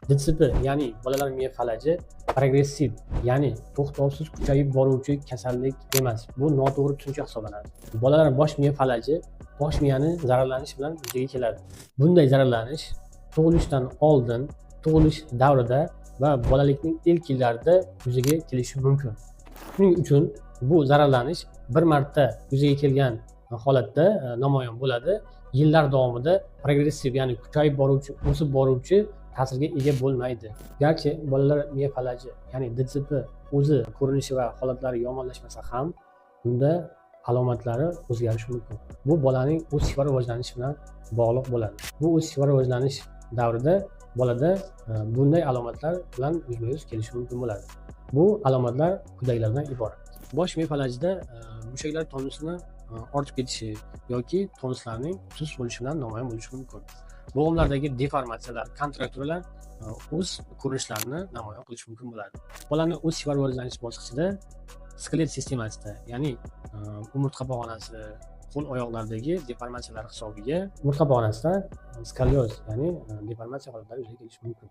DTP ya'ni bolalar miya falaji progressiv, ya'ni to'xtovsiz kuchayib boruvchi kasallik emas. Bu noto'g'ri tushuncha hisoblanadi. Bolalar bosh miya falaji bosh miyani zararlanish bilan yuzaga keladi. Bunday zararlanish tug'ilishdan oldin, tug'ilish davrida va bolalikning ilk yillarida yuzaga kelishi mumkin. Shuning uchun bu zararlanish bir marta yuzaga kelgan holatda namoyon bo'ladi. Yillar davomida progressiv, ya'ni kuchayib boruvchi, o'sib boruvchi ta'sirga ega bo'lmaydi. Garchi bolalar miya falaji, ya'ni DTP o'zi ko'rinishi va holatlari yomonlashmasa ham, unda alomatlari o'zgarishi mumkin. Bu bolaning o'sish va rivojlanishi bilan bog'liq bo'ladi. Bu o'sish va rivojlanish davrida bolada bunday alomatlar bilan yuzma-yuz kelishi mumkin bo'ladi. Bu alomatlar quyidagilardan iborat. Bosh miya falajida mushaklar tonusini ortib ketishi yoki tonuslarning sust bo'lishi bilan namoyon bo'lishi mumkin. Bo'g'imlardagi deformatsiyalar, kontrakturalar o'z ko'rinishlarini namoyon qilishi mumkin bo'ladi. Bolaning o'sish va rivojlanish bosqichida skelet sistemasida, ya'ni umurtqa pog'onasi, qo'l oyoqlardagi deformatsiyalar hisobiga umurtqa pog'onasida skolyoz, ya'ni deformatsiya holatlari yuzaga kelishi mumkin.